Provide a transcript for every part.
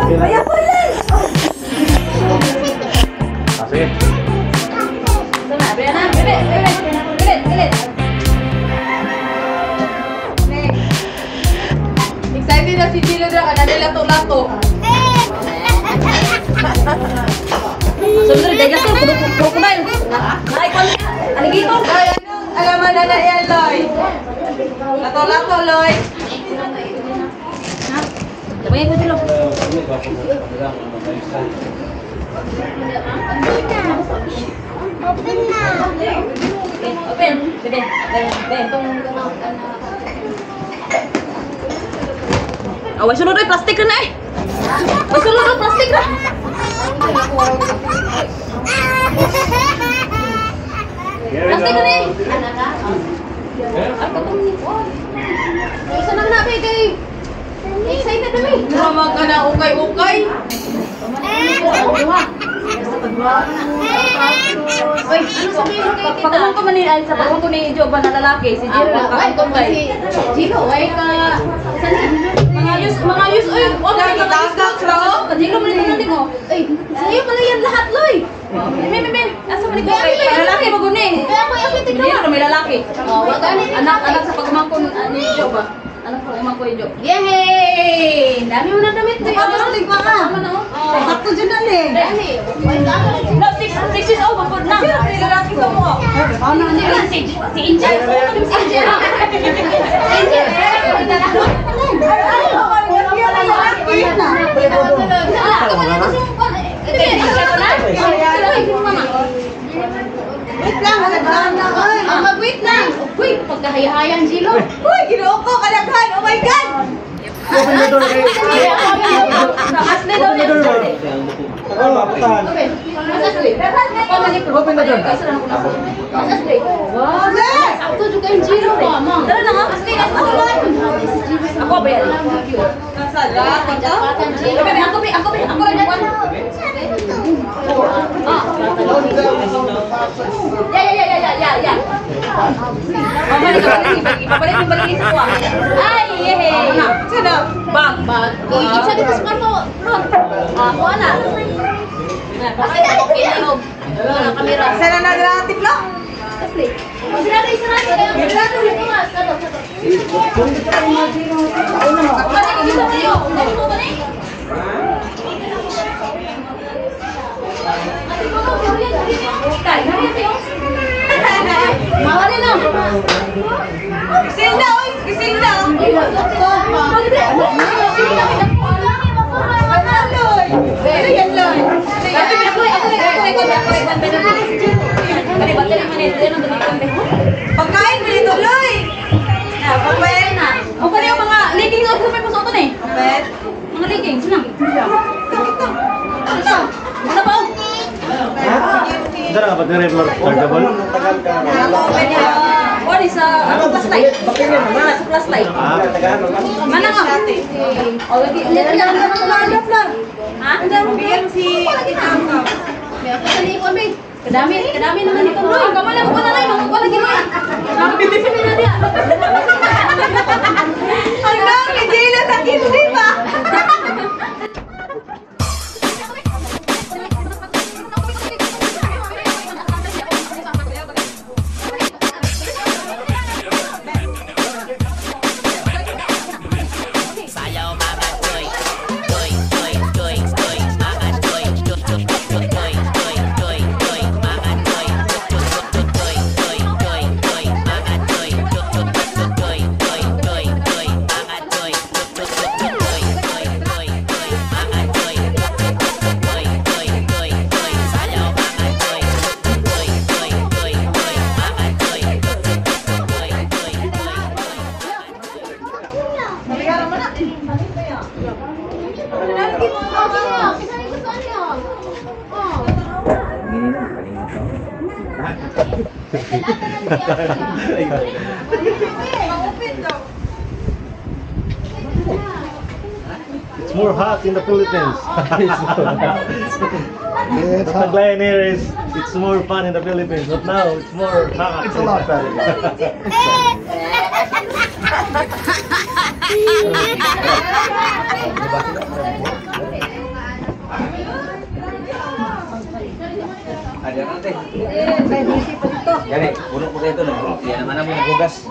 Kaya po yan! Sige. Sana, Brianna, bilit. Excited na si Gino na kanila lato-lato. Sunod, dahil kasi puro ko na yun. Nakaikon, alligator. Alaman na yan, Loy. Lato-lato, Loy. Sabay ko sila. Open na. Open. Bebe. Away sunod ay plastic na eh. Away sunod ay plastic na. Plastic na eh. Ako tong ni. Isa na na kay. Excited na mi. Drama ka na ukay-ukay. Oy, ano sabihin mo kay tita? Pagkakong ko manin sa pagkakong ko ni Joba na lalaki, si Jiro lang kakong kay. Jiro, ay ka... Mga yus, oy, wala ka tagak, bro. Jiro, manin natin mo. Oy, sa'yo pala yan lahat, Loy. Mimi, asa manin ko kay lalaki maguni. Kaya ako yung tignan. Jiro, may lalaki. Anak sa pagkamangkon ni Joba. Anak ko umang ko yung Joba. Yehey! Dami mo na damit. Kapasalik pa ka. Ako dyan na eh. Dami. No, 6 years old, mapod na. May lalaki ka mo. Ano, si Angel. Si Angel. Wait lang, mag-wait lang. Uy, pagkahayahayang Jilo. Uy, ginoo ko, kalaghan. Oh my God! Open the door. Asli daw niya. Putahan. Open the door. Asli. Wow. Sakto juga yung Jiro ko, ma'am. Tara na nga. Asli, ako ba yan? Kasala. Ako rin yung one. Ya. Babalik yung balik sa kuha. Ay, yehe. Sino? Bag. Isa dito sa kanto. Kuha na. Kasi kinog. Kamera. Sana na gratis lang. Kasi. Sinado. Mawala na. Gisinda, oy, gisinda. Pagkain dito, Loy. Open na. Open yung mga leggings ako may pasuot eh. Open. Mga leggings lang. Ano ba? Dara ba dire more chargeable? Open ya. What is flashlight? Mana flashlight? Mana nga? Oh, lagi lang lang. Ha? Bigyan mo si Tama. May ako sa likod, babe. Kadami naman ito, Loy. Kamala ko na lang, magkukuha lagi mo. Sabi na diya. Ang dami, Jayla, sakit, di ba? It's more hot in the Philippines. The tagline here is it's more fun in the Philippines, but now it's more hot. It's a lot better. Gani, puno po kayo ito. Yan naman namin naghugas.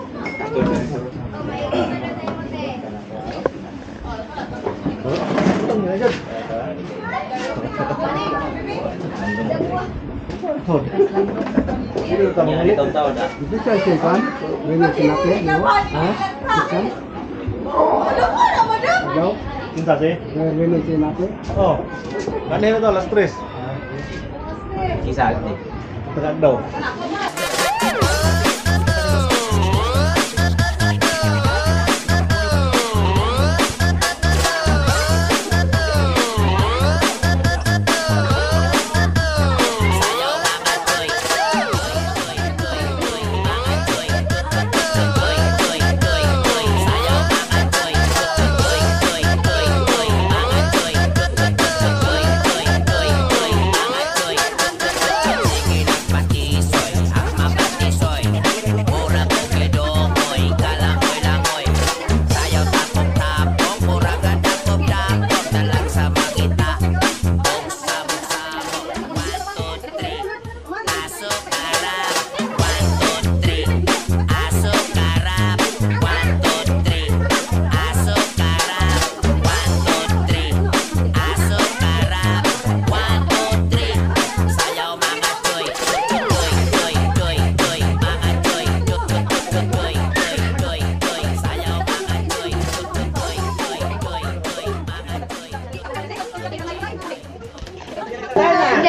Yan, taon-taon na. Cinta sih? Oh, kan ini tuh last tres. Kisah nih. Tegak daw.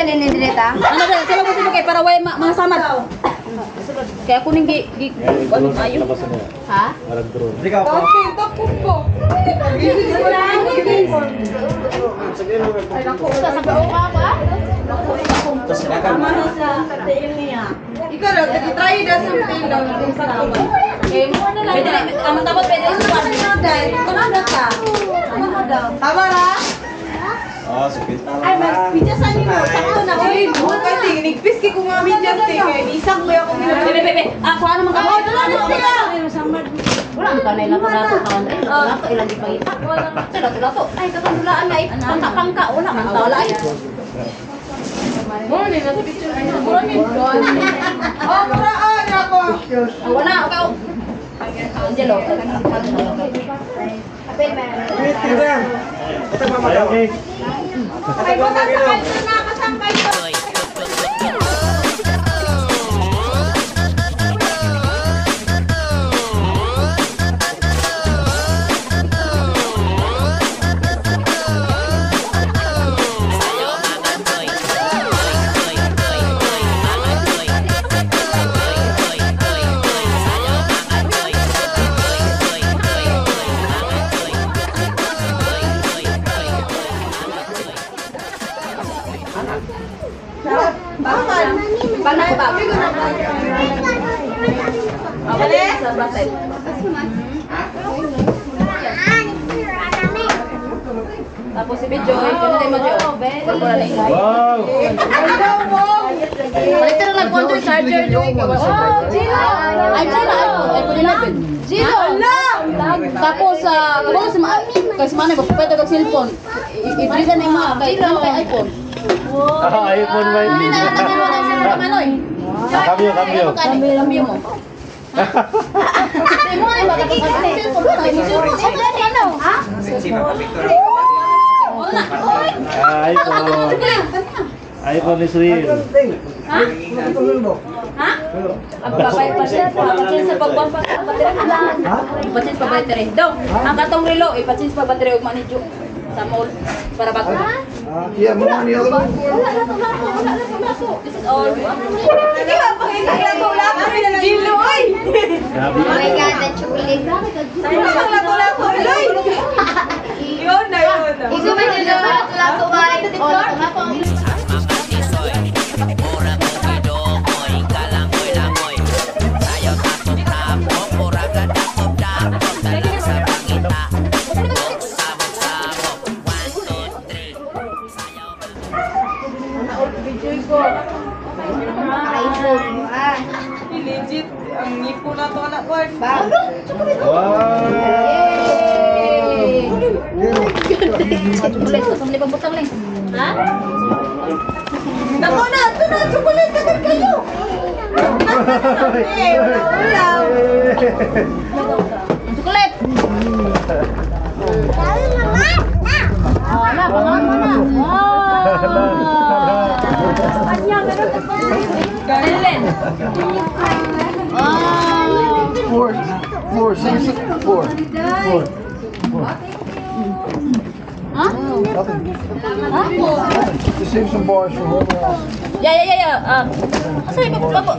Ini direta. Ano ba? Kaya mo sino kay para way mga samad. Kaya ako ning ano ayo. Ha? Marag drone. Hindi ka po. Terus silakan. Ikaw lang, try na sa pila ng sa tawag. Eh, mo na lang. Pwede tama-tama pwede sa dai. Kanada ka. Tama ra? Oh, sebentar. Ay, magpijasan ni mo. Sakto na. Uy, bukan ting nigpis ki ko nga video ting. Isang mo ako gina. Bebe. Ako ano man ka? Wala ka na ilang lato kan. Lato ilang ipangita. Lato. Ay, kakandulaan na pangka. Wala man wala ay. Mo ni na sa picture ay. Mo ni. Oh, paraan ako. Wala ka. Angelo. Ayo, okay. Ay, baka sa kanto na kasampay ko. Paano ba? Awale sa basay. Tapos si Bijoy, ano tayo mo Jo? Wow. Ito na lang konto charger Joy. Oh, Gino. Ay, iPhone 11. Gino. Tapos kasi mana ba pwede kag cellphone. I-drisa na mga kay iPhone. iPhone ba Ano yun? na Manoy? Cambio. Mo. Mo ay ba ka cellphone ba? Ano? Ha? Wala. iPhone is real. Ha? Ha? Babay pa siya. Ipatsin sa pagbuwan pa battery lang. Ipatsin pa battery. Daw, ang katong relo, ipatsin pa battery ug manidyo sa mall para bago. Iya, mau niyo. Wala to. This is all. Hindi ba pangita lato na Gilo oy. Grabe. Oh my God, the chocolate. Sayang lang lato oy. Yun na. Ikaw ba nila lato ba? Lato. Legit, ang nipo na to anak ko. Wow. Chocolate, kasama ni pambutang lang. Ha? Nako na, ito na, chocolate ka kayo. Chocolate. Oh, na, pangalan mo na. Ellen. Four, six, four. Huh? Just save some bars for whoever else. Yeah. Sorry, bago.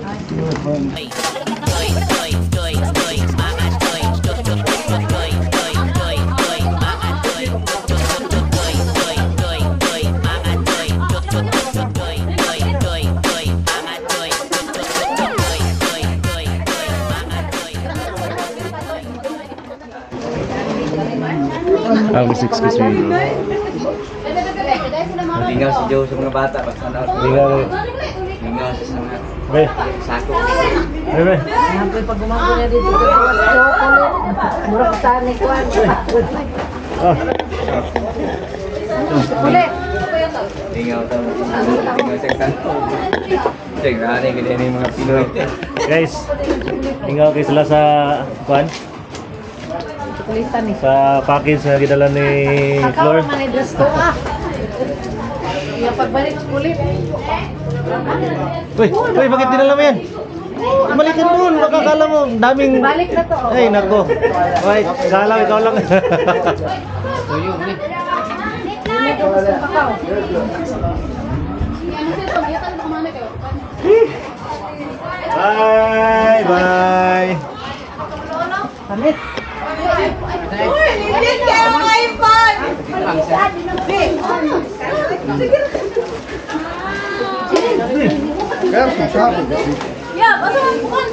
Miss, excuse me. Lingaw si Joe sa mga bata. Basta na. Lingaw. Lingaw sa mga Be. sako. Be. Oh. Lingaw daw. Lingaw sa kanto. Check na rin ganyan yung mga Pinoy. Guys, ingaw kayo sila sa kuan. Sa package na gidala ni Flor. Yung pagbalik ulit. Uy, bakit dinala mo yan? Balikan mo, makakala mo, daming... Balik na to. Ay, nako. Ay, kala, ikaw lang. Bye, bye. Pamit. Lilit kayo ang iPhone! Grab some chocolate. Yeah, basta bukan.